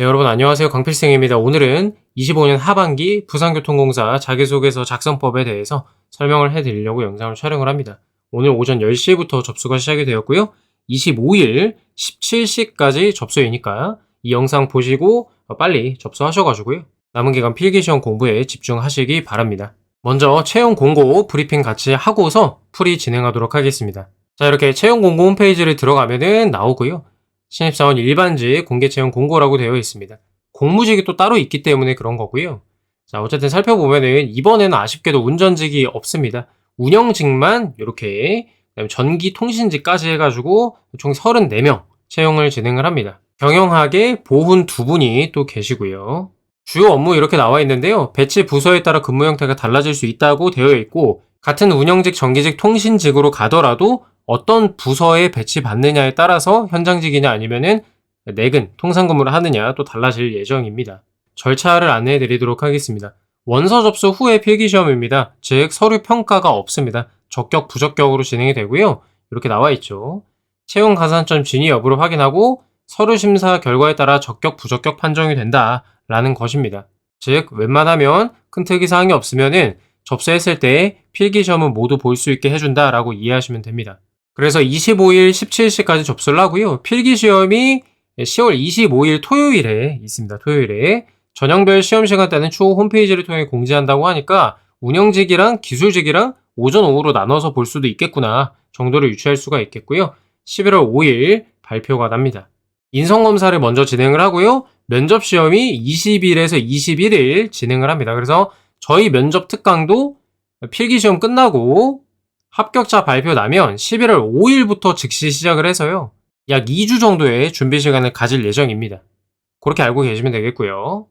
네, 여러분 안녕하세요. 강필승입니다. 오늘은 25년 하반기 부산교통공사 자기소개서 작성법에 대해서 설명을 해드리려고 영상을 촬영을 합니다. 오늘 오전 10시부터 접수가 시작이 되었고요. 25일 17시까지 접수이니까 이 영상 보시고 빨리 접수하셔가지고요. 남은 기간 필기시험 공부에 집중하시기 바랍니다. 먼저 채용 공고 브리핑 같이 하고서 풀이 진행하도록 하겠습니다. 자, 이렇게 채용 공고 홈페이지를 들어가면은 나오고요. 신입사원 일반직 공개채용 공고라고 되어 있습니다. 공무직이 또 따로 있기 때문에 그런 거고요. 자, 어쨌든 살펴보면은 이번에는 아쉽게도 운전직이 없습니다. 운영직만 이렇게 전기통신직까지 해가지고 총 34명 채용을 진행을 합니다. 경영학에 보훈 2분이 또 계시고요. 주요 업무 이렇게 나와 있는데요. 배치 부서에 따라 근무 형태가 달라질 수 있다고 되어 있고, 같은 운영직, 정기직, 통신직으로 가더라도 어떤 부서에 배치받느냐에 따라서 현장직이냐 아니면은 내근, 통상근무를 하느냐 또 달라질 예정입니다. 절차를 안내해 드리도록 하겠습니다. 원서 접수 후에 필기시험입니다. 즉 서류 평가가 없습니다. 적격, 부적격으로 진행이 되고요. 이렇게 나와 있죠. 채용 가산점 진위 여부를 확인하고 서류 심사 결과에 따라 적격, 부적격 판정이 된다라는 것입니다. 즉 웬만하면 큰 특이사항이 없으면은 접수했을 때 필기시험은 모두 볼 수 있게 해준다라고 이해하시면 됩니다. 그래서 25일 17시까지 접수를 하고요. 필기시험이 10월 25일 토요일에 있습니다. 토요일에 전형별 시험 시간대는 추후 홈페이지를 통해 공지한다고 하니까 운영직이랑 기술직이랑 오전 오후로 나눠서 볼 수도 있겠구나 정도를 유추할 수가 있겠고요. 11월 5일 발표가 납니다. 인성검사를 먼저 진행을 하고요. 면접시험이 20일에서 21일 진행을 합니다. 그래서 저희 면접 특강도 필기시험 끝나고 합격자 발표 나면 11월 5일부터 즉시 시작을 해서요. 약 2주 정도의 준비 시간을 가질 예정입니다. 그렇게 알고 계시면 되겠고요.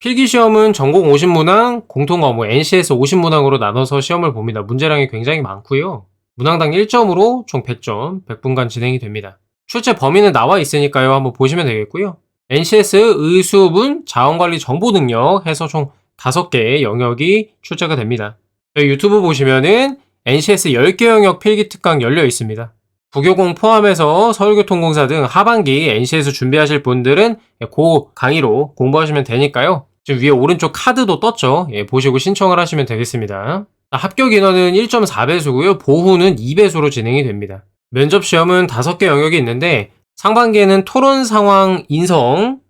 필기시험은 전공 50문항, 공통과목 NCS 50문항으로 나눠서 시험을 봅니다. 문제량이 굉장히 많고요. 문항당 1점으로 총 100점, 100분간 진행이 됩니다. 출제 범위는 나와 있으니까요. 한번 보시면 되겠고요. NCS 의수분, 자원관리 정보능력 해서 총 5개의 영역이 출제가 됩니다. 유튜브 보시면은 NCS 10개 영역 필기특강 열려 있습니다. 부교공 포함해서 서울교통공사 등 하반기 NCS 준비하실 분들은 그 강의로 공부하시면 되니까요. 지금 위에 오른쪽 카드도 떴죠. 보시고 신청을 하시면 되겠습니다. 합격 인원은 1.4배수고요. 보후는 2배수로 진행이 됩니다. 면접시험은 5개 영역이 있는데 상반기에는 토론 상황 인성이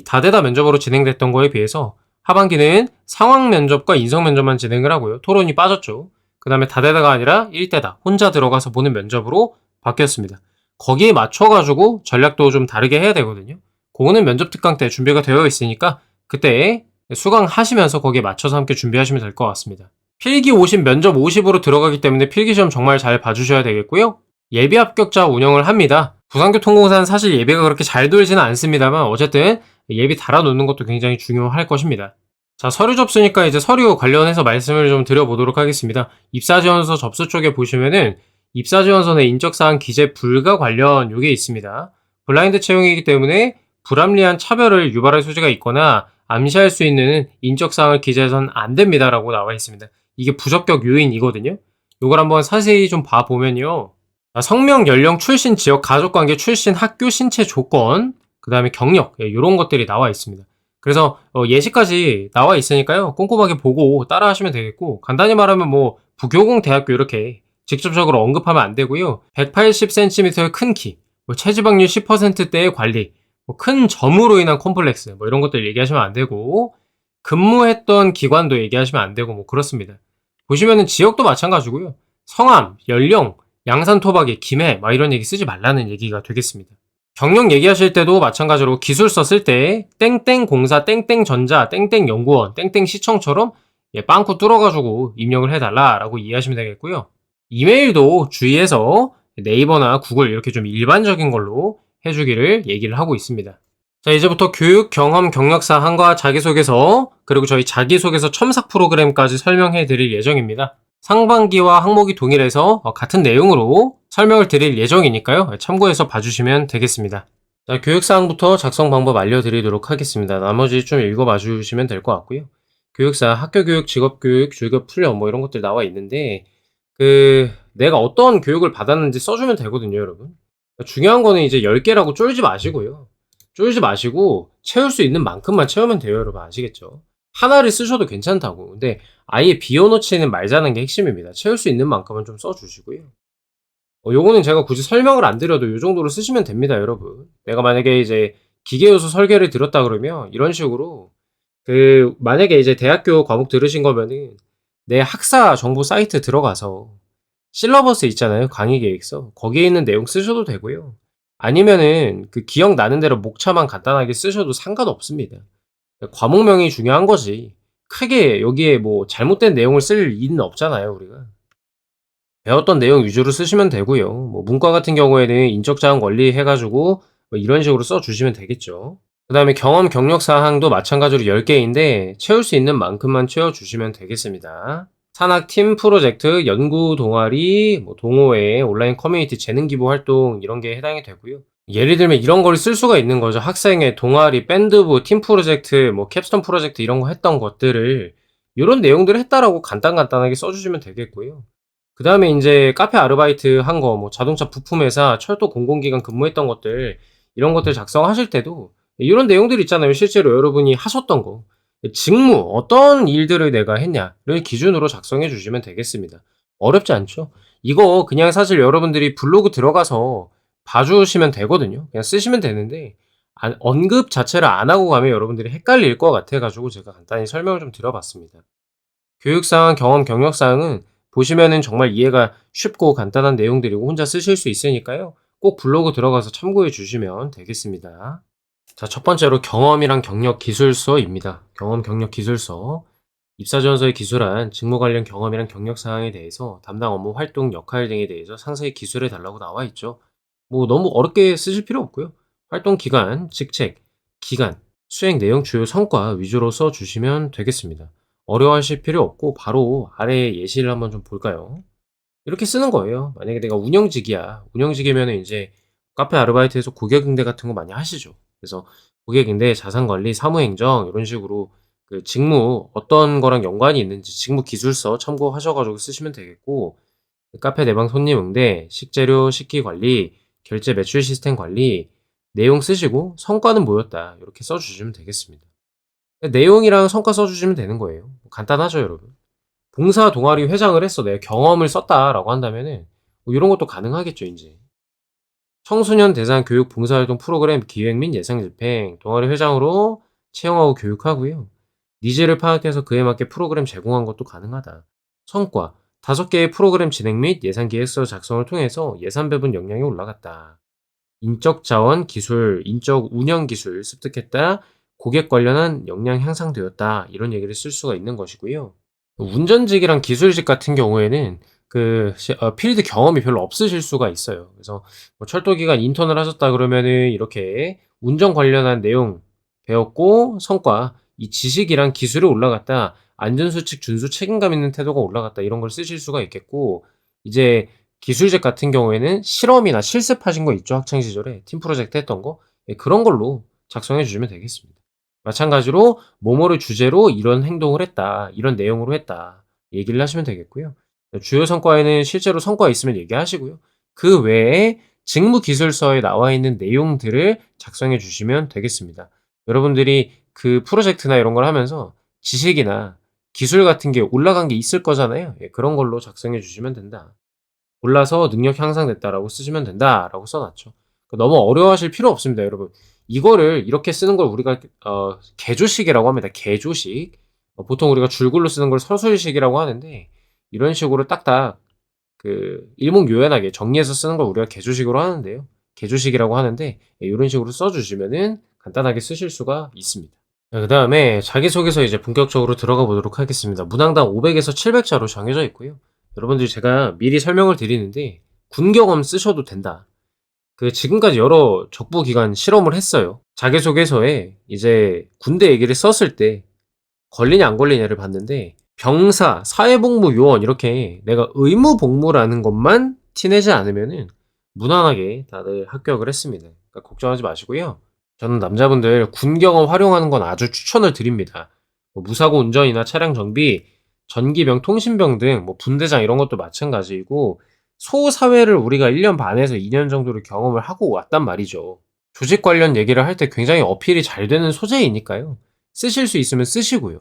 다대다 면접으로 진행됐던 거에 비해서 하반기는 상황 면접과 인성 면접만 진행을 하고요. 토론이 빠졌죠. 그 다음에 다대다가 아니라 1대다 혼자 들어가서 보는 면접으로 바뀌었습니다. 거기에 맞춰가지고 전략도 좀 다르게 해야 되거든요. 그거는 면접 특강 때 준비가 되어 있으니까 그때 수강하시면서 거기에 맞춰서 함께 준비하시면 될 것 같습니다. 필기 50, 면접 50으로 들어가기 때문에 필기시험 정말 잘 봐주셔야 되겠고요. 예비 합격자 운영을 합니다. 부산교통공사는 사실 예비가 그렇게 잘 돌지는 않습니다만 어쨌든 예비 달아놓는 것도 굉장히 중요할 것입니다. 자, 서류 접수니까 이제 서류 관련해서 말씀을 좀 드려보도록 하겠습니다. 입사지원서 접수 쪽에 보시면은 입사지원서 내 인적사항 기재 불가 관련 요게 있습니다. 블라인드 채용이기 때문에 불합리한 차별을 유발할 소지가 있거나 암시할 수 있는 인적사항을 기재해서는 안 됩니다라고 나와 있습니다. 이게 부적격 요인이거든요. 요걸 한번 자세히 좀 봐보면요. 성명, 연령, 출신, 지역, 가족관계, 출신, 학교, 신체 조건, 그 다음에 경력, 이런 것들이 나와 있습니다. 그래서 예시까지 나와 있으니까요. 꼼꼼하게 보고 따라 하시면 되겠고, 간단히 말하면 뭐 부교공 대학교 이렇게 직접적으로 언급하면 안 되고요. 180cm의 큰 키, 체지방률 10%대의 관리, 큰 점으로 인한 콤플렉스, 이런 것들 얘기하시면 안 되고, 근무했던 기관도 얘기하시면 안 되고, 그렇습니다. 보시면은 지역도 마찬가지고요. 성함, 연령, 양산 토박이, 김해, 이런 얘기 쓰지 말라는 얘기가 되겠습니다. 경력 얘기하실 때도 마찬가지로 기술서 쓸 때 땡땡 공사, 땡땡 전자, 땡땡 연구원, 땡땡 시청처럼 빵꾸 뚫어가지고 입력을 해달라라고 이해하시면 되겠고요. 이메일도 주의해서 네이버나 구글 이렇게 좀 일반적인 걸로 해주기를 얘기를 하고 있습니다. 자, 이제부터 교육, 경험, 경력사항과 자기소개서, 그리고 저희 자기소개서 첨삭 프로그램까지 설명해 드릴 예정입니다. 상반기와 항목이 동일해서 같은 내용으로 설명을 드릴 예정이니까요. 참고해서 봐주시면 되겠습니다. 자, 교육사항부터 작성 방법 알려드리도록 하겠습니다. 나머지 좀 읽어봐 주시면 될 것 같고요. 교육사, 학교교육, 직업교육, 주교훈련 이런 것들 나와 있는데 내가 어떤 교육을 받았는지 써주면 되거든요, 여러분. 중요한 거는 이제 10개라고 쫄지 마시고요. 쫄지 마시고 채울 수 있는 만큼만 채우면 돼요, 여러분. 아시겠죠? 하나를 쓰셔도 괜찮다고. 근데 아예 비워놓지는 말자는 게 핵심입니다. 채울 수 있는 만큼은 좀 써주시고요. 요거는 제가 굳이 설명을 안 드려도 요 정도로 쓰시면 됩니다, 여러분. 내가 만약에 이제 기계 요소 설계를 들었다 그러면 이런 식으로 만약에 이제 대학교 과목 들으신 거면은 내 학사 정보 사이트 들어가서 실러버스 있잖아요. 강의 계획서. 거기에 있는 내용 쓰셔도 되고요. 아니면은 기억나는 대로 목차만 간단하게 쓰셔도 상관없습니다. 과목명이 중요한 거지. 크게 여기에 뭐 잘못된 내용을 쓸 일은 없잖아요, 우리가. 배웠던 내용 위주로 쓰시면 되고요. 뭐 문과 같은 경우에는 인적 자원 권리 해 가지고 뭐 이런 식으로 써 주시면 되겠죠. 그다음에 경험 경력 사항도 마찬가지로 10개인데 채울 수 있는 만큼만 채워 주시면 되겠습니다. 산학 팀 프로젝트, 연구 동아리, 뭐 동호회, 온라인 커뮤니티 재능 기부 활동 이런 게 해당이 되고요. 예를 들면 이런 걸 쓸 수가 있는 거죠. 학생회, 동아리, 밴드부, 팀 프로젝트, 뭐 캡스톤 프로젝트 이런 거 했던 것들을 요런 내용들을 했다라고 간단하게 써 주시면 되겠고요. 그다음에 인제 카페 아르바이트 한 거, 뭐 자동차 부품회사, 철도 공공기관 근무했던 것들 이런 것들 작성하실 때도 이런 내용들 있잖아요. 실제로 여러분이 하셨던 거. 직무, 어떤 일들을 내가 했냐를 기준으로 작성해 주시면 되겠습니다. 어렵지 않죠? 이거 그냥 사실 여러분들이 블로그 들어가서 봐 주시면 되거든요. 그냥 쓰시면 되는데 언급 자체를 안 하고 가면 여러분들이 헷갈릴 것 같아 가지고 제가 간단히 설명을 좀 드려 봤습니다. 교육사항, 경험, 경력사항은 보시면은 정말 이해가 쉽고 간단한 내용들이고 혼자 쓰실 수 있으니까요. 꼭 블로그 들어가서 참고해 주시면 되겠습니다. 자, 첫 번째로 경험이랑 경력 기술서입니다. 경험, 경력 기술서. 입사지원서에 기술한 직무 관련 경험이랑 경력 사항에 대해서 담당 업무 활동 역할 등에 대해서 상세히 기술해 달라고 나와 있죠. 뭐 너무 어렵게 쓰실 필요 없고요. 활동 기간, 직책, 기간, 수행 내용, 주요 성과 위주로 써 주시면 되겠습니다. 어려워하실 필요 없고 바로 아래 예시를 한번 좀 볼까요? 이렇게 쓰는 거예요. 만약에 내가 운영직이야. 운영직이면은 인제 카페 아르바이트에서 고객 응대 같은 거 많이 하시죠. 그래서 고객 응대, 자산 관리, 사무행정 이런 식으로 직무 어떤 거랑 연관이 있는지 직무 기술서 참고하셔 가지고 쓰시면 되겠고, 카페 내방 손님 응대, 식재료 식기 관리, 결제 매출 시스템 관리 내용 쓰시고 성과는 뭐였다. 요렇게 써 주시면 되겠습니다. 내용이랑 성과 써 주시면 되는 거예요. 간단하죠, 여러분. 봉사 동아리 회장을 했어. 내가 경험을 썼다라고 한다면은 뭐 요런 것도 가능하겠죠, 인제. 청소년 대상 교육 봉사활동 프로그램 기획 및 예상 집행, 동아리 회장으로 채용하고 교육하고요. 니즈를 파악해서 그에 맞게 프로그램 제공한 것도 가능하다. 성과, 5개의 프로그램 진행 및 예산 기획서 작성을 통해서 예산 배분 역량이 올라갔다. 인적 자원 기술, 인적 운영 기술 습득했다. 고객 관련한 역량 향상되었다. 이런 얘기를 쓸 수가 있는 것이고요. 운전직이랑 기술직 같은 경우에는 필드 경험이 별로 없으실 수가 있어요. 그래서 뭐 철도 기간 인턴을 하셨다 그러면은 이렇게 운전 관련한 내용 배웠고 성과, 이 지식이랑 기술이 올라갔다. 안전수칙 준수 책임감 있는 태도가 올라갔다. 이런 걸 쓰실 수가 있겠고, 이제 기술직 같은 경우에는 실험이나 실습하신 거 있죠. 학창 시절에 팀 프로젝트 했던 거. 예, 그런 걸로 작성해 주시면 되겠습니다. 마찬가지로 뭐뭐를 주제로 이런 행동을 했다. 이런 내용으로 했다. 얘기를 하시면 되겠고요. 주요 성과에는 실제로 성과 있으면 얘기하시고요. 그 외에 직무 기술서에 나와 있는 내용들을 작성해 주시면 되겠습니다. 여러분들이 프로젝트나 이런 걸 하면서 지식이나 기술 같은 게 올라간 게 있을 거잖아요. 예, 그런 걸로 작성해 주시면 된다. 골라서 "능력 향상됐다."라고 쓰시면 된다라고 써 놨죠. 너무 어려워하실 필요 없습니다, 여러분. 이거를 이렇게 쓰는 걸 우리가 개조식이라고 합니다. 개조식. 보통 우리가 줄글로 쓰는 걸 서술식이라고 하는데, 이런 식으로 딱딱 일목요연하게 정리해서 쓰는 걸 우리가 개조식으로 하는데요. 개조식이라고 하는데, 예, 요런 식으로 써 주시면은 간단하게 쓰실 수가 있습니다. 자, 그다음에 자기소개서 이제 본격적으로 들어가 보도록 하겠습니다. 문항당 500에서 700자로 정해져 있고요. 여러분들이 제가 미리 설명을 드리는데 군 경험 쓰셔도 된다. 지금까지 여러 적부 기간 실험을 했어요. 자기소개서에 이제 군대 얘기를 썼을 때 걸리냐 안 걸리냐를 봤는데, 병사, 사회복무 요원 이렇게 내가 의무 복무라는 것만 티내지 않으면은 무난하게 다들 합격을 했습니다. 그러니까 걱정하지 마시고요. 저는 남자분들 군 경험 활용하는 건 아주 추천을 드립니다. 뭐 무사고 운전이나 차량 정비, 전기병, 통신병 등 뭐 분대장 이런 것도 마찬가지이고, 소사회를 우리가 1년 반에서 2년 정도를 경험을 하고 왔단 말이죠. 조직 관련 얘기를 할 때 굉장히 어필이 잘 되는 소재이니까요. 쓰실 수 있으면 쓰시고요.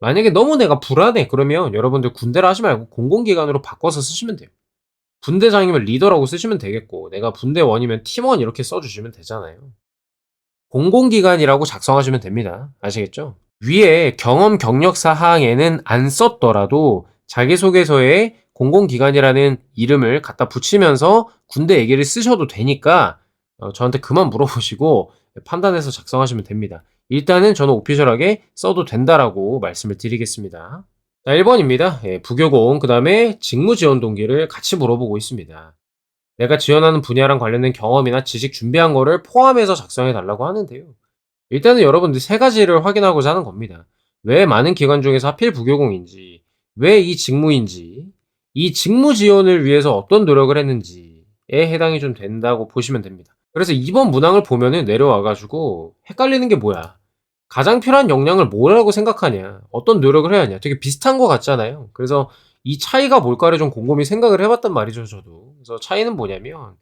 만약에 너무 내가 불안해 그러면 여러분들 군대라 하지 말고 공공기관으로 바꿔서 쓰시면 돼요. 분대장이면 리더라고 쓰시면 되겠고 내가 분대원이면 팀원 이렇게 써주시면 되잖아요. 공공기관이라고 작성하시면 됩니다. 아시겠죠? 위에 경험 경력 사항에는 안 썼더라도 자기소개서에 공공기관이라는 이름을 갖다 붙이면서 군대 얘기를 쓰셔도 되니까 저한테 그만 물어보시고 판단해서 작성하시면 됩니다. 일단은 저는 오피셜하게 써도 된다라고 말씀을 드리겠습니다. 자, 1번입니다. 부교공, 그 다음에 직무지원 동기를 같이 물어보고 있습니다. 내가 지원하는 분야랑 관련된 경험이나 지식 준비한 거를 포함해서 작성해 달라고 하는데요. 일단은 여러분들 세 가지를 확인하고자 하는 겁니다. 왜 많은 기관 중에서 하필 부교공인지, 왜 이 직무인지, 이 직무 지원을 위해서 어떤 노력을 했는지에 해당이 좀 된다고 보시면 됩니다. 그래서 이번 문항을 보면은 내려와가지고 헷갈리는 게 뭐야? 가장 필요한 역량을 뭐라고 생각하냐? 어떤 노력을 해야 하냐? 되게 비슷한 것 같잖아요. 그래서 이 차이가 뭘까를 좀 곰곰이 생각을 해봤단 말이죠, 저도. 그래서 차이는 뭐냐면,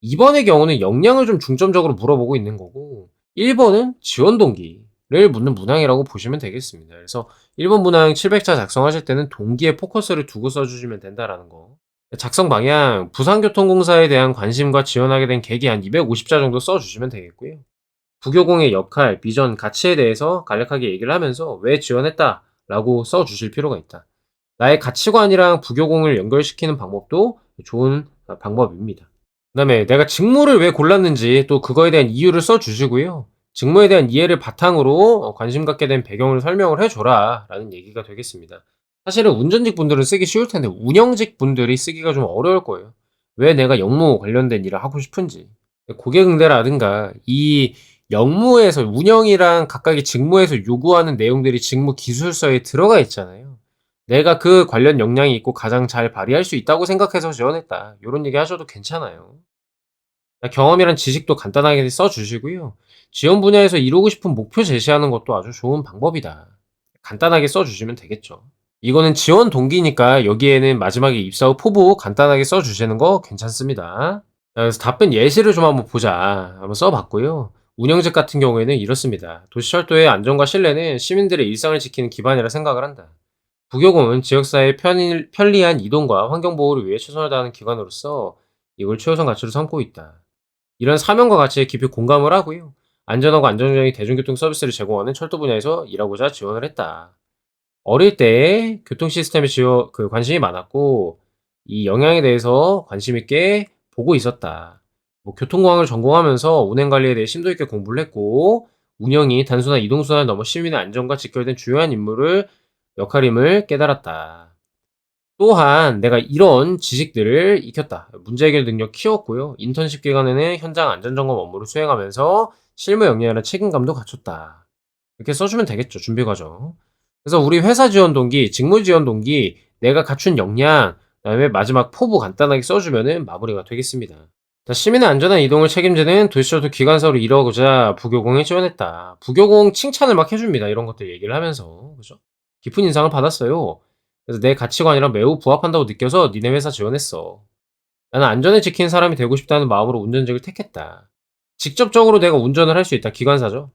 2번의 경우는 역량을 좀 중점적으로 물어보고 있는 거고 1번은 지원 동기를 묻는 문항이라고 보시면 되겠습니다. 그래서 1번 문항 700자 작성하실 때는 동기에 포커스를 두고 써주시면 된다라는 거. 작성 방향, 부산교통공사에 대한 관심과 지원하게 된 계기 한 250자 정도 써주시면 되겠고요. 부교공의 역할, 비전, 가치에 대해서 간략하게 얘기를 하면서 왜 지원했다라고 써주실 필요가 있다. 나의 가치관이랑 부교공을 연결시키는 방법도 좋은 방법입니다. 그다음에 내가 직무를 왜 골랐는지 또 그거에 대한 이유를 써주시고요. 직무에 대한 이해를 바탕으로 관심 갖게 된 배경을 설명을 해줘라 라는 얘기가 되겠습니다. 사실은 운전직 분들은 쓰기 쉬울 텐데 운영직 분들이 쓰기가 좀 어려울 거예요. 왜 내가 역무 관련된 일을 하고 싶은지. 고객응대라든가 이 역무에서 운영이랑 각각의 직무에서 요구하는 내용들이 직무 기술서에 들어가 있잖아요. 내가 그 관련 역량이 있고 가장 잘 발휘할 수 있다고 생각해서 지원했다. 이런 얘기 하셔도 괜찮아요. 경험이란 지식도 간단하게 써주시고요. 지원 분야에서 이루고 싶은 목표 제시하는 것도 아주 좋은 방법이다. 간단하게 써주시면 되겠죠. 이거는 지원 동기니까 여기에는 마지막에 입사 후 포부 간단하게 써주시는 거 괜찮습니다. 그래서 답변 예시를 좀 한번 보자. 한번 써봤고요. 운영직 같은 경우에는 이렇습니다. 도시철도의 안전과 신뢰는 시민들의 일상을 지키는 기반이라 생각을 한다. 부교공은 지역사회의 편리한 이동과 환경보호를 위해 최선을 다하는 기관으로서 이걸 최우선 가치로 삼고 있다. 이런 사명과 가치에 깊이 공감을 하고요. 안전하고 안정적인 대중교통 서비스를 제공하는 철도 분야에서 일하고자 지원을 했다. 어릴 때 교통 시스템에 관심이 많았고 이 영향에 대해서 관심 있게 보고 있었다. 교통공학을 전공하면서 운행 관리에 대해 심도 있게 공부를 했고 운영이 단순한 이동수단을 넘어 시민의 안전과 직결된 중요한 역할임을 깨달았다. 또한 내가 이런 지식들을 익혔다. 문제 해결 능력 키웠고요. 인턴십 기간에는 현장 안전점검 업무를 수행하면서 실무 역량이나 책임감도 갖췄다. 이렇게 써주면 되겠죠. 준비 과정. 그래서 우리 회사 지원 동기, 직무 지원 동기, 내가 갖춘 역량, 그다음에 마지막 포부 간단하게 써주면은 마무리가 되겠습니다. 자, 시민의 안전한 이동을 책임지는 도시철도 기관사로 일하고자 부교공에 지원했다. 부교공 칭찬을 막 해줍니다. 이런 것들 얘기를 하면서. 그죠? 깊은 인상을 받았어요. 그래서 내 가치관이랑 매우 부합한다고 느껴서 니네 회사 지원했어. 나는 안전을 지키는 사람이 되고 싶다는 마음으로 운전직을 택했다. 직접적으로 내가 운전을 할 수 있다. 기관사죠.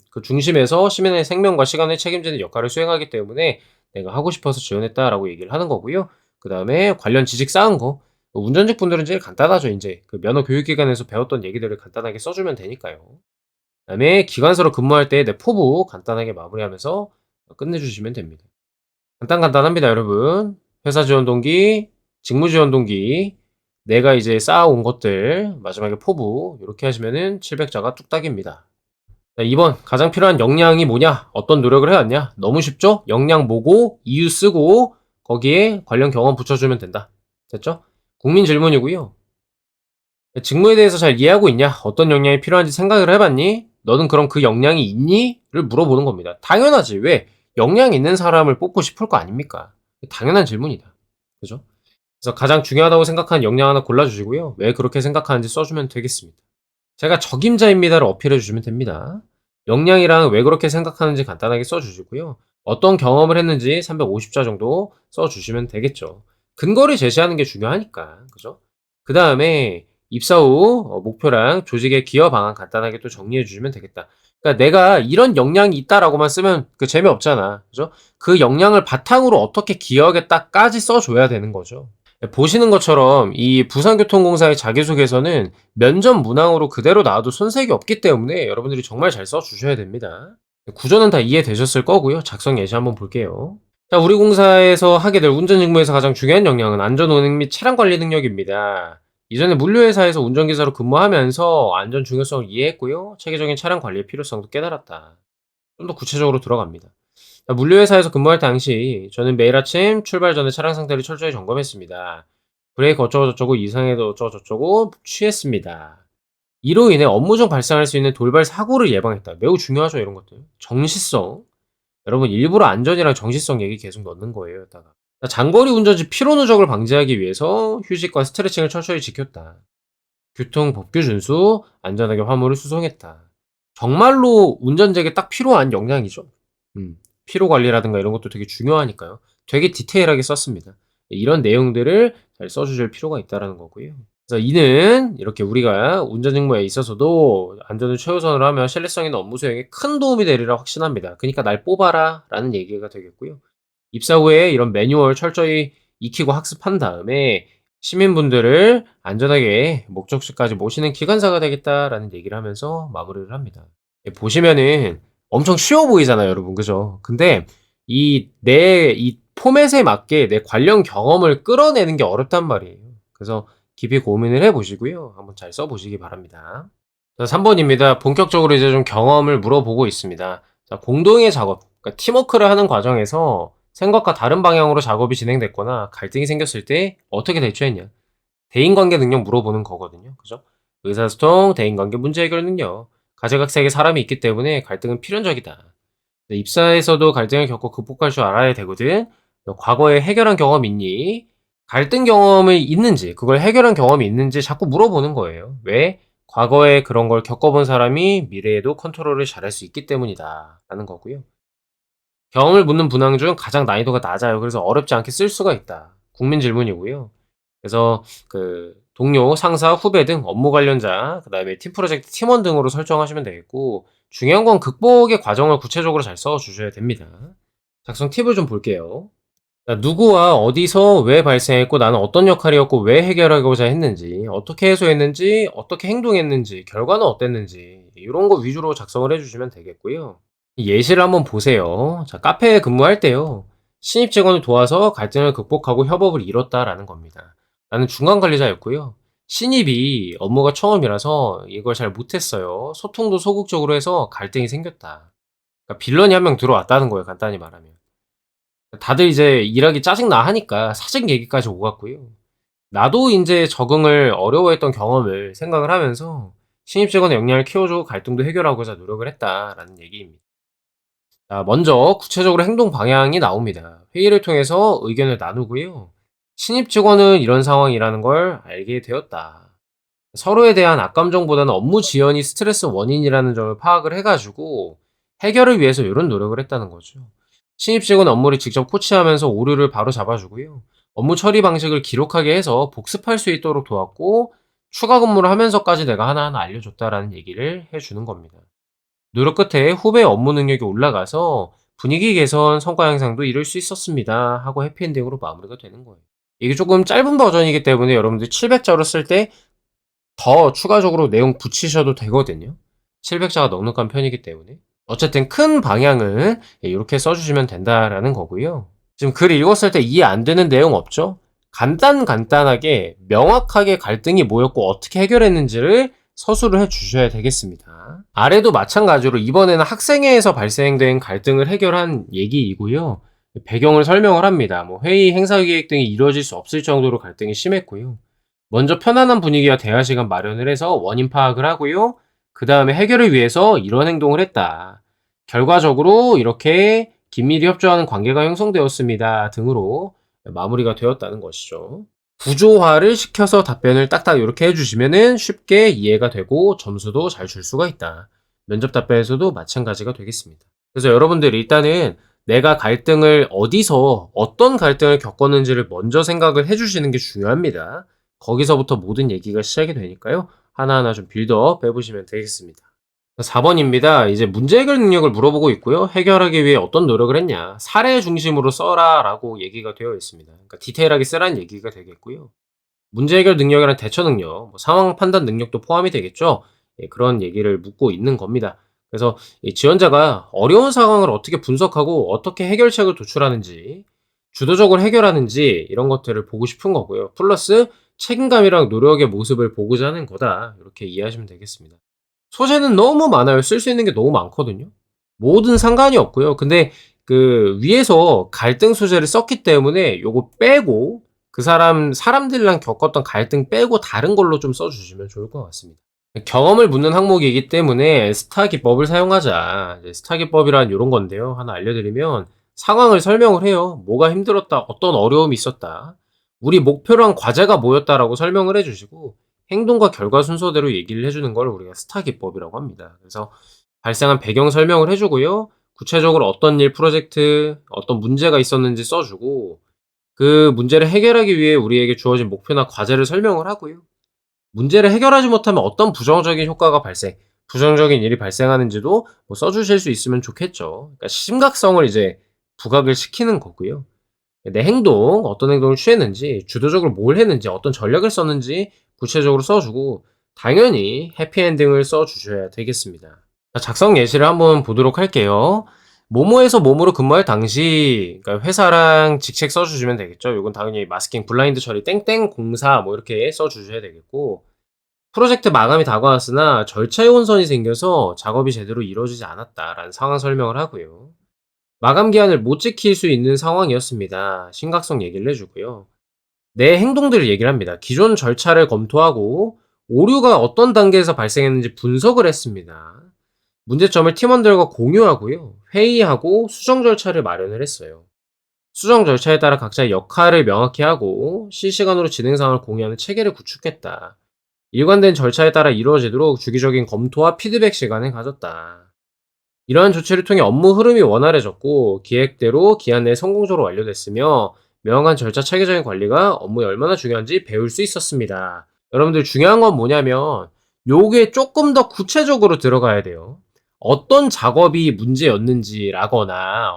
그 중심에서 시민의 생명과 시간을 책임지는 역할을 수행하기 때문에 내가 하고 싶어서 지원했다라고 얘기를 하는 거고요. 그 다음에 관련 지식 쌓은 거. 운전직 분들은 제일 간단하죠. 이제 그 면허 교육기관에서 배웠던 얘기들을 간단하게 써주면 되니까요. 그 다음에 기관사로 근무할 때 내 포부 간단하게 마무리하면서 끝내주시면 됩니다. 간단합니다, 여러분. 회사 지원 동기, 직무 지원 동기, 내가 이제 쌓아온 것들, 마지막에 포부, 이렇게 하시면은 700자가 뚝딱입니다. 자, 2번, 가장 필요한 역량이 뭐냐? 어떤 노력을 해왔냐? 너무 쉽죠? 역량 보고, 이유 쓰고, 거기에 관련 경험 붙여주면 된다. 됐죠? 국민 질문이고요. 직무에 대해서 잘 이해하고 있냐? 어떤 역량이 필요한지 생각을 해봤니? 너는 그럼 그 역량이 있니? 를 물어보는 겁니다. 당연하지. 왜? 역량 있는 사람을 뽑고 싶을 거 아닙니까? 당연한 질문이다. 그죠? 그래서 가장 중요하다고 생각하는 역량 하나 골라주시고요. 왜 그렇게 생각하는지 써주면 되겠습니다. 제가 적임자입니다를 어필해 주시면 됩니다. 역량이랑 왜 그렇게 생각하는지 간단하게 써주시고요. 어떤 경험을 했는지 350자 정도 써주시면 되겠죠. 근거를 제시하는 게 중요하니까. 그죠? 그 다음에 입사 후 목표랑 조직의 기여 방안 간단하게 또 정리해 주시면 되겠다. 그러니까 내가 이런 역량이 있다라고만 쓰면 재미없잖아. 그죠? 그 역량을 바탕으로 어떻게 기여하겠다까지 써줘야 되는 거죠. 보시는 것처럼 이 부산교통공사의 자기소개서는 면접 문항으로 그대로 나와도 손색이 없기 때문에 여러분들이 정말 잘 써주셔야 됩니다. 구조는 다 이해되셨을 거고요. 작성 예시 한번 볼게요. 자, 우리 공사에서 하게 될 운전 직무에서 가장 중요한 역량은 안전 운행 및 차량 관리 능력입니다. 이전에 물류회사에서 운전기사로 근무하면서 안전 중요성을 이해했고요. 체계적인 차량 관리의 필요성도 깨달았다. 좀 더 구체적으로 들어갑니다. 자, 물류회사에서 근무할 당시 저는 매일 아침 출발 전에 차량 상태를 철저히 점검했습니다. 브레이크 어쩌고저쩌고 이상해도 어쩌고저쩌고 취했습니다. 이로 인해 업무 중 발생할 수 있는 돌발 사고를 예방했다. 매우 중요하죠, 이런 것들. 정시성. 여러분 일부러 안전이랑 정시성 얘기 계속 넣는 거예요, 여기다가. 자, 장거리 운전 시 피로 누적을 방지하기 위해서 휴식과 스트레칭을 철저히 지켰다. 교통 법규 준수, 안전하게 화물을 수송했다. 정말로 운전자에게 딱 필요한 역량이죠. 피로 관리라든가 이런 것도 되게 중요하니까요. 되게 디테일하게 썼습니다. 이런 내용들을 잘 써주실 필요가 있다라는 거고요. 그래서 이는 이렇게 우리가 운전 직무에 있어서도 안전을 최우선으로 하면 신뢰성 있는 업무 수행에 큰 도움이 되리라 확신합니다. 그러니까 날 뽑아라 라는 얘기가 되겠고요. 입사 후에 이런 매뉴얼 철저히 익히고 학습한 다음에 시민분들을 안전하게 목적지까지 모시는 기관사가 되겠다라는 얘기를 하면서 마무리를 합니다. 보시면은 엄청 쉬워 보이잖아요, 여러분. 그죠? 근데 이 포맷에 맞게 내 관련 경험을 끌어내는 게 어렵단 말이에요. 그래서 깊이 고민을 해 보시고요. 한번 잘 써 보시기 바랍니다. 자, 3번입니다. 본격적으로 이제 좀 경험을 물어보고 있습니다. 자, 공동의 작업, 그러니까 팀워크를 하는 과정에서 생각과 다른 방향으로 작업이 진행됐거나 갈등이 생겼을 때 어떻게 대처했냐? 대인관계 능력 물어보는 거거든요. 그죠? 의사소통, 대인관계 문제 해결 능력. 가지각색의 사람이 있기 때문에 갈등은 필연적이다. 입사에서도 갈등을 겪고 극복할 줄 알아야 되거든. 너 과거에 해결한 경험 있니? 갈등 경험이 있는지, 그걸 해결한 경험이 있는지 자꾸 물어보는 거예요. 왜? 과거에 그런 걸 겪어본 사람이 미래에도 컨트롤을 잘할 수 있기 때문이다. 라는 거고요. 경험을 묻는 문항 중 가장 난이도가 낮아요. 그래서 어렵지 않게 쓸 수가 있다. 국민 질문이고요. 그래서 동료, 상사, 후배 등 업무 관련자, 그 다음에 팀 프로젝트 팀원 등으로 설정하시면 되겠고, 중요한 건 극복의 과정을 구체적으로 잘 써주셔야 됩니다. 작성 팁을 좀 볼게요. 누구와 어디서 왜 발생했고 나는 어떤 역할이었고 왜 해결하고자 했는지, 어떻게 해소했는지, 어떻게 행동했는지, 결과는 어땠는지 이런 거 위주로 작성을 해주시면 되겠고요. 예시를 한번 보세요. 자, 카페에 근무할 때요. 신입 직원을 도와서 갈등을 극복하고 협업을 이뤘다라는 겁니다. 나는 중간 관리자였고요. 신입이 업무가 처음이라서 이걸 잘 못했어요. 소통도 소극적으로 해서 갈등이 생겼다. 그러니까 빌런이 한 명 들어왔다는 거예요, 간단히 말하면. 다들 이제 일하기 짜증나 하니까 사직 얘기까지 오갔고요. 나도 이제 적응을 어려워했던 경험을 생각을 하면서 신입 직원의 역량을 키워주고 갈등도 해결하고자 노력을 했다라는 얘기입니다. 자, 먼저 구체적으로 행동 방향이 나옵니다. 회의를 통해서 의견을 나누고요. 신입 직원은 이런 상황이라는 걸 알게 되었다. 서로에 대한 악감정보다는 업무 지연이 스트레스 원인이라는 점을 파악을 해가지고 해결을 위해서 이런 노력을 했다는 거죠. 신입 직원 업무를 직접 코치하면서 오류를 바로 잡아주고요. 업무 처리 방식을 기록하게 해서 복습할 수 있도록 도왔고 추가 근무를 하면서까지 내가 하나하나 알려줬다라는 얘기를 해주는 겁니다. 노력 끝에 후배 업무 능력이 올라가서 분위기 개선, 성과 향상도 이룰 수 있었습니다. 하고 해피엔딩으로 마무리가 되는 거예요. 이게 조금 짧은 버전이기 때문에 여러분들 700자로 쓸 때 더 추가적으로 내용 붙이셔도 되거든요. 700자가 넉넉한 편이기 때문에. 어쨌든 큰 방향은 이렇게 써주시면 된다라는 거고요. 지금 글 읽었을 때 이해 안 되는 내용 없죠? 간단하게 명확하게 갈등이 뭐였고 어떻게 해결했는지를 서술을 해 주셔야 되겠습니다. 아래도 마찬가지로 이번에는 학생회에서 발생된 갈등을 해결한 얘기이고요. 배경을 설명을 합니다. 회의, 행사 계획 등이 이루어질 수 없을 정도로 갈등이 심했고요. 먼저 편안한 분위기와 대화 시간 마련을 해서 원인 파악을 하고요. 그 다음에 해결을 위해서 이런 행동을 했다. 결과적으로 이렇게 긴밀히 협조하는 관계가 형성되었습니다. 등으로 마무리가 되었다는 것이죠. 구조화를 시켜서 답변을 딱딱 이렇게 해주시면은 쉽게 이해가 되고 점수도 잘 줄 수가 있다. 면접 답변에서도 마찬가지가 되겠습니다. 그래서 여러분들 일단은 내가 갈등을 어디서 어떤 갈등을 겪었는지를 먼저 생각을 해주시는 게 중요합니다. 거기서부터 모든 얘기가 시작이 되니까요. 하나하나 좀 빌드업 해보시면 되겠습니다. 4번입니다. 이제 문제 해결 능력을 물어보고 있고요. 해결하기 위해 어떤 노력을 했냐. 사례 중심으로 써라 라고 얘기가 되어 있습니다. 그러니까 디테일하게 쓰라는 얘기가 되겠고요. 문제 해결 능력이란 대처 능력, 상황 판단 능력도 포함이 되겠죠. 예, 그런 얘기를 묻고 있는 겁니다. 그래서 이 지원자가 어려운 상황을 어떻게 분석하고 어떻게 해결책을 도출하는지, 주도적으로 해결하는지 이런 것들을 보고 싶은 거고요. 플러스 책임감이랑 노력의 모습을 보고자 하는 거다. 이렇게 이해하시면 되겠습니다. 소재는 너무 많아요. 쓸 수 있는 게 너무 많거든요. 뭐든 상관이 없고요. 근데 그 위에서 갈등 소재를 썼기 때문에 요거 빼고 그 사람들이랑 겪었던 갈등 빼고 다른 걸로 좀 써주시면 좋을 것 같습니다. 경험을 묻는 항목이기 때문에 스타 기법을 사용하자. 스타 기법이란 요런 건데요. 하나 알려드리면 상황을 설명을 해요. 뭐가 힘들었다, 어떤 어려움이 있었다, 우리 목표랑 과제가 뭐였다라고 설명을 해주시고 행동과 결과 순서대로 얘기를 해주는 걸 우리가 스타 기법이라고 합니다. 그래서 발생한 배경 설명을 해주고요. 구체적으로 어떤 일, 프로젝트, 어떤 문제가 있었는지 써주고 그 문제를 해결하기 위해 우리에게 주어진 목표나 과제를 설명을 하고요. 문제를 해결하지 못하면 어떤 부정적인 효과가 부정적인 일이 발생하는지도 뭐 써주실 수 있으면 좋겠죠. 그러니까 심각성을 이제 부각을 시키는 거고요. 내 행동, 어떤 행동을 취했는지, 주도적으로 뭘 했는지, 어떤 전략을 썼는지 구체적으로 써주고 당연히 해피엔딩을 써주셔야 되겠습니다. 자, 작성 예시를 한번 보도록 할게요. 모모에서 모모로 근무할 당시, 그러니까 회사랑 직책 써주시면 되겠죠. 이건 당연히 마스킹, 블라인드 처리, 땡땡 공사 뭐 이렇게 써주셔야 되겠고, 프로젝트 마감이 다가왔으나 절차의 혼선이 생겨서 작업이 제대로 이루어지지 않았다라는 상황 설명을 하고요. 마감 기한을 못 지킬 수 있는 상황이었습니다. 심각성 얘기를 해주고요. 내 행동들을 얘기를 합니다. 기존 절차를 검토하고 오류가 어떤 단계에서 발생했는지 분석을 했습니다. 문제점을 팀원들과 공유하고요. 회의하고 수정 절차를 마련을 했어요. 수정 절차에 따라 각자의 역할을 명확히 하고 실시간으로 진행 상황을 공유하는 체계를 구축했다. 일관된 절차에 따라 이루어지도록 주기적인 검토와 피드백 시간을 가졌다. 이러한 조치를 통해 업무 흐름이 원활해졌고 기획대로 기한 내에 성공적으로 완료됐으며 명확한 절차 체계적인 관리가 업무에 얼마나 중요한지 배울 수 있었습니다. 여러분들 중요한 건 뭐냐면 요게 조금 더 구체적으로 들어가야 돼요. 어떤 작업이 문제였는지라거나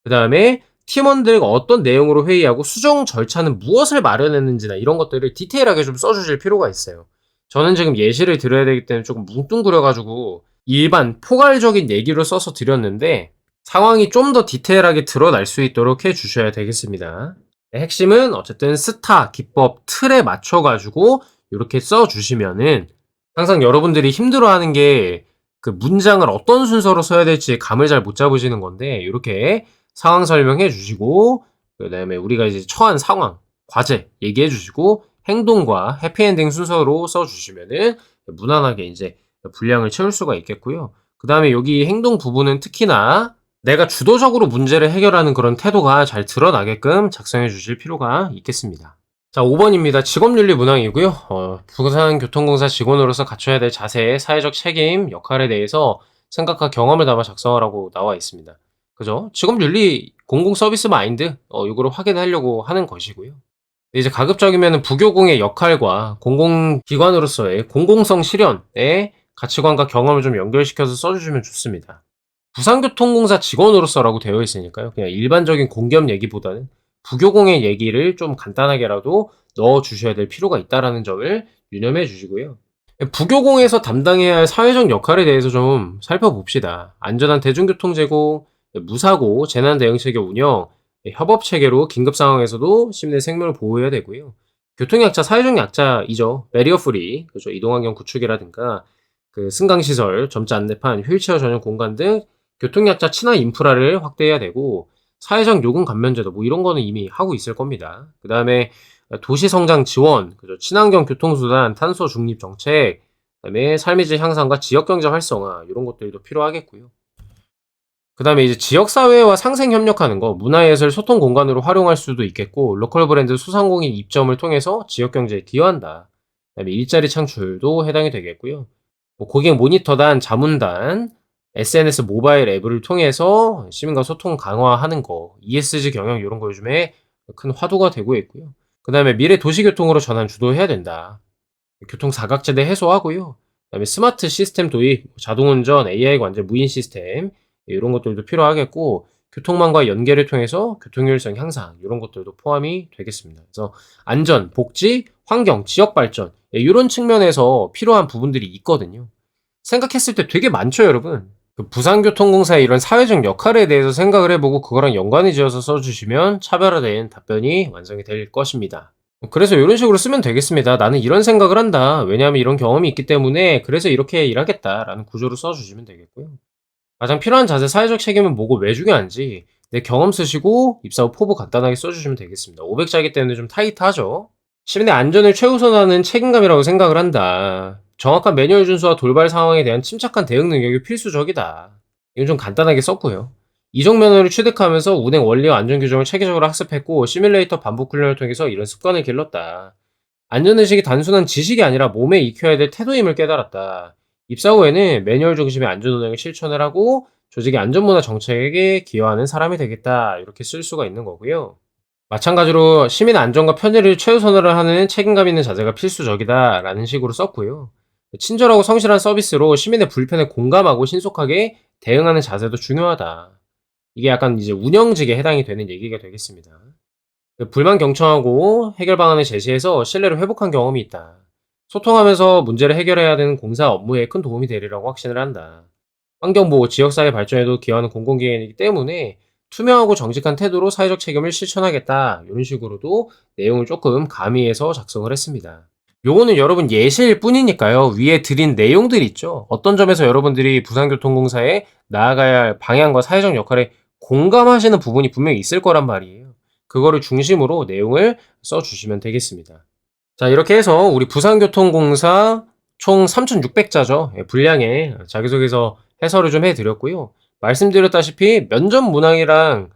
그 다음에 팀원들과 어떤 내용으로 회의하고 수정 절차는 무엇을 마련했는지나 이런 것들을 디테일하게 좀 써주실 필요가 있어요. 저는 지금 예시를 드려야 되기 때문에 조금 뭉뚱그려가지고 일반 포괄적인 얘기로 써서 드렸는데 상황이 좀 더 디테일하게 드러날 수 있도록 해주셔야 되겠습니다. 핵심은 어쨌든 스타, 기법, 틀에 맞춰가지고 이렇게 써주시면은 항상 여러분들이 힘들어하는 게 그 문장을 어떤 순서로 써야 될지 감을 잘 못 잡으시는 건데 이렇게 상황 설명해 주시고 그 다음에 우리가 이제 처한 상황, 과제 얘기해 주시고 행동과 해피엔딩 순서로 써주시면은 무난하게 이제 분량을 채울 수가 있겠고요. 그 다음에 여기 행동 부분은 특히나 내가 주도적으로 문제를 해결하는 그런 태도가 잘 드러나게끔 작성해 주실 필요가 있겠습니다. 자, 5번입니다. 직업윤리 문항이고요. 부산교통공사 직원으로서 갖춰야 될 자세, 사회적 책임, 역할에 대해서 생각과 경험을 담아 작성하라고 나와 있습니다. 그죠? 직업윤리, 공공서비스 마인드, 이거를 확인하려고 하는 것이고요. 이제 가급적이면 부교공의 역할과 공공기관으로서의 공공성 실현의 가치관과 경험을 좀 연결시켜서 써주시면 좋습니다. 부산교통공사 직원으로서라고 되어 있으니까요. 그냥 일반적인 공기업 얘기보다는 부교공의 얘기를 좀 간단하게라도 넣어주셔야 될 필요가 있다는 점을 유념해 주시고요. 부교공에서 담당해야 할 사회적 역할에 대해서 좀 살펴봅시다. 안전한 대중교통 제공, 무사고, 재난대응체계 운영, 협업체계로 긴급 상황에서도 시민의 생명을 보호해야 되고요. 교통약자, 사회적 약자이죠. 베리어프리, 그죠. 이동환경 구축이라든가, 그 승강시설, 점자 안내판, 휠체어 전용 공간 등 교통약자 친화 인프라를 확대해야 되고, 사회적 요금 감면제도 뭐 이런 거는 이미 하고 있을 겁니다. 그 다음에 도시 성장 지원, 그죠. 친환경 교통수단, 탄소 중립 정책, 그 다음에 삶의 질 향상과 지역경제 활성화 이런 것들도 필요하겠고요. 그 다음에 이제 지역사회와 상생 협력하는 거, 문화예술 소통 공간으로 활용할 수도 있겠고, 로컬 브랜드 소상공인 입점을 통해서 지역경제에 기여한다. 그 다음에 일자리 창출도 해당이 되겠고요. 뭐 고객 모니터단, 자문단, SNS 모바일 앱을 통해서 시민과 소통 강화하는 거, ESG 경영 이런 거 요즘에 큰 화두가 되고 있고요. 그 다음에 미래 도시교통으로 전환 주도해야 된다. 교통 사각지대 해소하고요. 그다음에 스마트 시스템 도입, 자동운전, AI 관제, 무인 시스템 이런 것들도 필요하겠고 교통망과 연계를 통해서 교통효율성 향상 이런 것들도 포함이 되겠습니다. 그래서 안전, 복지, 환경, 지역 발전 이런 측면에서 필요한 부분들이 있거든요. 생각했을 때 되게 많죠, 여러분. 그 부산교통공사의 이런 사회적 역할에 대해서 생각을 해보고 그거랑 연관을 지어서 써주시면 차별화된 답변이 완성이 될 것입니다. 그래서 이런 식으로 쓰면 되겠습니다. 나는 이런 생각을 한다. 왜냐하면 이런 경험이 있기 때문에 그래서 이렇게 일하겠다라는 구조로 써주시면 되겠고요. 가장 필요한 자세, 사회적 책임은 뭐고 왜 중요한지 내 경험 쓰시고 입사 후 포부 간단하게 써주시면 되겠습니다. 500자이기 때문에 좀 타이트하죠. 시민의 안전을 최우선하는 책임감이라고 생각을 한다. 정확한 매뉴얼 준수와 돌발 상황에 대한 침착한 대응 능력이 필수적이다. 이건 좀 간단하게 썼고요. 이종 면허를 취득하면서 운행 원리와 안전 규정을 체계적으로 학습했고 시뮬레이터 반복 훈련을 통해서 이런 습관을 길렀다. 안전의식이 단순한 지식이 아니라 몸에 익혀야 될 태도임을 깨달았다. 입사 후에는 매뉴얼 중심의 안전운행을 실천을 하고 조직의 안전문화 정책에 기여하는 사람이 되겠다. 이렇게 쓸 수가 있는 거고요. 마찬가지로 시민 안전과 편의를 최우선으로 하는 책임감 있는 자세가 필수적이다 라는 식으로 썼고요. 친절하고 성실한 서비스로 시민의 불편에 공감하고 신속하게 대응하는 자세도 중요하다. 이게 약간 이제 운영직에 해당이 되는 얘기가 되겠습니다. 불만 경청하고 해결 방안을 제시해서 신뢰를 회복한 경험이 있다. 소통하면서 문제를 해결해야 되는 공사 업무에 큰 도움이 되리라고 확신을 한다. 환경보호, 지역사회 발전에도 기여하는 공공기관이기 때문에 투명하고 정직한 태도로 사회적 책임을 실천하겠다. 이런 식으로도 내용을 조금 가미해서 작성을 했습니다. 요거는 여러분 예시일 뿐이니까요. 위에 드린 내용들 있죠. 어떤 점에서 여러분들이 부산교통공사에 나아가야 할 방향과 사회적 역할에 공감하시는 부분이 분명히 있을 거란 말이에요. 그거를 중심으로 내용을 써주시면 되겠습니다. 자, 이렇게 해서 우리 부산교통공사 총 3,600자죠. 분량의 자기소개서 해설을 좀 해드렸고요. 말씀드렸다시피 면접 문항이랑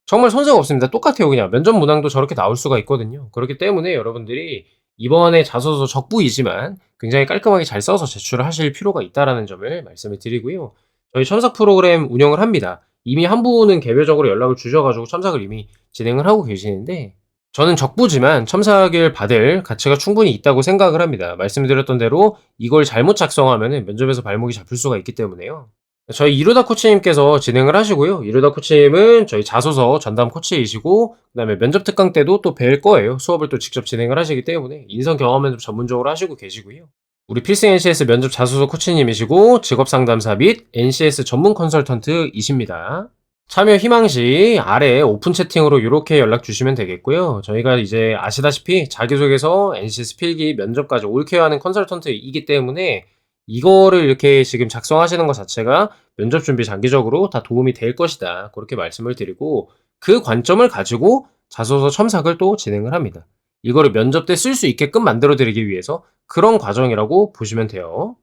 정말 손색 없습니다. 똑같아요. 그냥 면접 문항도 저렇게 나올 수가 있거든요. 그렇기 때문에 여러분들이 이번에 자소서 적부이지만 굉장히 깔끔하게 잘 써서 제출을 하실 필요가 있다는 점을 말씀을 드리고요. 저희 첨삭 프로그램 운영을 합니다. 이미 한 분은 개별적으로 연락을 주셔가지고 첨삭을 이미 진행을 하고 계시는데 저는 적부지만 첨삭을 받을 가치가 충분히 있다고 생각을 합니다. 말씀드렸던 대로 이걸 잘못 작성하면 면접에서 발목이 잡힐 수가 있기 때문에요. 저희 이루다 코치님께서 진행을 하시고요. 이루다 코치님은 저희 자소서 전담 코치이시고 그다음에 면접 특강 때도 또 뵐 거예요. 수업을 또 직접 진행을 하시기 때문에 인성 경험을 전문적으로 하시고 계시고요. 우리 필승 NCS 면접 자소서 코치님이시고 직업상담사 및 NCS 전문 컨설턴트이십니다. 참여 희망시 아래 오픈 채팅으로 이렇게 연락 주시면 되겠고요. 저희가 이제 아시다시피 자기소개서, NCS 필기, 면접까지 올케어하는 컨설턴트이기 때문에 이거를 이렇게 지금 작성하시는 것 자체가 면접 준비 장기적으로 다 도움이 될 것이다. 그렇게 말씀을 드리고 그 관점을 가지고 자소서 첨삭을 또 진행을 합니다. 이거를 면접 때 쓸 수 있게끔 만들어 드리기 위해서 그런 과정이라고 보시면 돼요.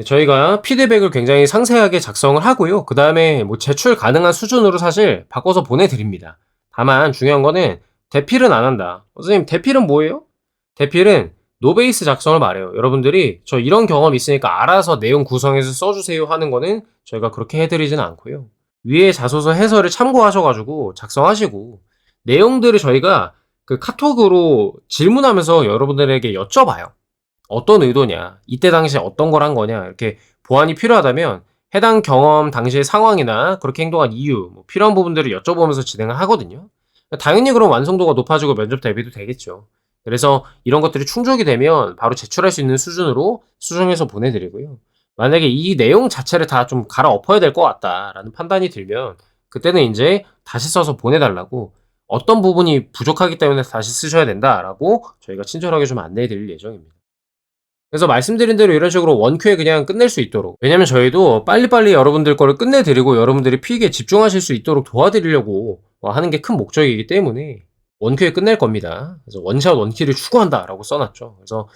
저희가 피드백을 굉장히 상세하게 작성을 하고요. 그 다음에 뭐 제출 가능한 수준으로 사실 바꿔서 보내드립니다. 다만 중요한 거는 대필은 안 한다. 선생님 대필은 뭐예요? 대필은 노베이스 작성을 말해요. 여러분들이 저 이런 경험 있으니까 알아서 내용 구성해서 써주세요 하는 거는 저희가 그렇게 해드리지는 않고요. 위에 자소서 해설을 참고하셔가지고 작성하시고 내용들을 저희가 그 카톡으로 질문하면서 여러분들에게 여쭤봐요. 어떤 의도냐, 이때 당시에 어떤 걸 한 거냐, 이렇게 보완이 필요하다면 해당 경험 당시의 상황이나 그렇게 행동한 이유, 뭐 필요한 부분들을 여쭤보면서 진행을 하거든요. 당연히 그럼 완성도가 높아지고 면접 대비도 되겠죠. 그래서 이런 것들이 충족이 되면 바로 제출할 수 있는 수준으로 수정해서 보내드리고요. 만약에 이 내용 자체를 다 좀 갈아엎어야 될 것 같다라는 판단이 들면 그때는 이제 다시 써서 보내달라고 어떤 부분이 부족하기 때문에 다시 쓰셔야 된다라고 저희가 친절하게 좀 안내해 드릴 예정입니다. 그래서 말씀드린 대로 이런 식으로 원큐에 그냥 끝낼 수 있도록 왜냐면 저희도 빨리빨리 여러분들 거를 끝내드리고 여러분들이 필기에 집중하실 수 있도록 도와드리려고 하는 게 큰 목적이기 때문에 원큐에 끝낼 겁니다. 그래서 원샷 원키를 추구한다 라고 써놨죠. 그래서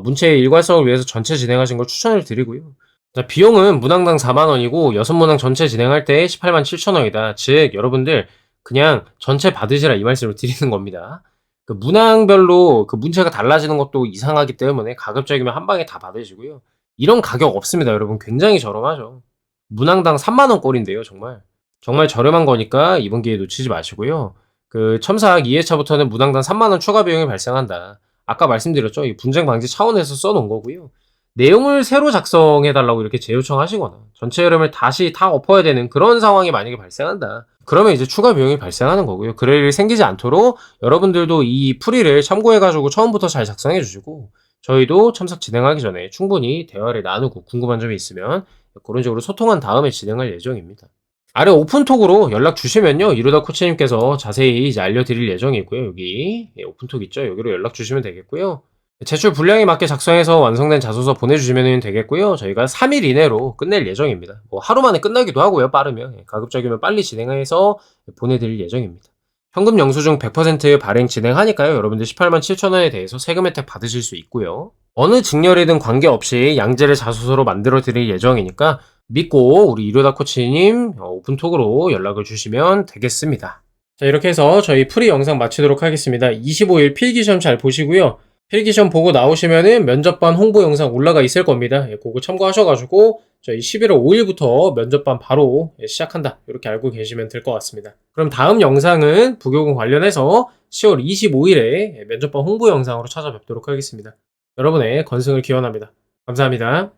문체의 일관성을 위해서 전체 진행하신 걸 추천을 드리고요. 자, 비용은 문항당 4만원이고 6문항 전체 진행할 때 18만 7천원이다. 즉 여러분들 그냥 전체 받으시라 이 말씀을 드리는 겁니다. 그 문항별로 그 문체가 달라지는 것도 이상하기 때문에 가급적이면 한 방에 다 받으시고요. 이런 가격 없습니다, 여러분. 굉장히 저렴하죠. 문항당 3만원 꼴인데요, 정말. 정말 저렴한 거니까 이번 기회에 놓치지 마시고요. 그 첨삭 2회차부터는 무당당 3만원 추가 비용이 발생한다. 아까 말씀드렸죠. 이 분쟁 방지 차원에서 써놓은 거고요. 내용을 새로 작성해달라고 이렇게 재요청하시거나 전체 흐름을 다시 다 엎어야 되는 그런 상황이 만약에 발생한다. 그러면 이제 추가 비용이 발생하는 거고요. 그럴 일이 생기지 않도록 여러분들도 이 풀이를 참고해가지고 처음부터 잘 작성해 주시고 저희도 첨삭 진행하기 전에 충분히 대화를 나누고 궁금한 점이 있으면 그런 식으로 소통한 다음에 진행할 예정입니다. 아래 오픈톡으로 연락 주시면요. 이루다 코치님께서 자세히 이제 알려드릴 예정이고요. 여기 오픈톡 있죠? 여기로 연락 주시면 되겠고요. 제출 분량에 맞게 작성해서 완성된 자소서 보내주시면 되겠고요. 저희가 3일 이내로 끝낼 예정입니다. 뭐 하루 만에 끝나기도 하고요. 빠르면. 가급적이면 빨리 진행해서 보내드릴 예정입니다. 현금 영수증 100% 발행 진행하니까요. 여러분들 18만 7천원에 대해서 세금 혜택 받으실 수 있고요. 어느 직렬이든 관계없이 양질의 자소서로 만들어 드릴 예정이니까 믿고 우리 이루다 코치님 오픈톡으로 연락을 주시면 되겠습니다. 자, 이렇게 해서 저희 프리 영상 마치도록 하겠습니다. 25일 필기시험 잘 보시고요. 필기시험 보고 나오시면은 면접반 홍보 영상 올라가 있을 겁니다. 그거 참고하셔가지고 저희 11월 5일부터 면접반 바로 시작한다. 이렇게 알고 계시면 될 것 같습니다. 그럼 다음 영상은 부교공 관련해서 10월 25일에 면접반 홍보 영상으로 찾아뵙도록 하겠습니다. 여러분의 건승을 기원합니다. 감사합니다.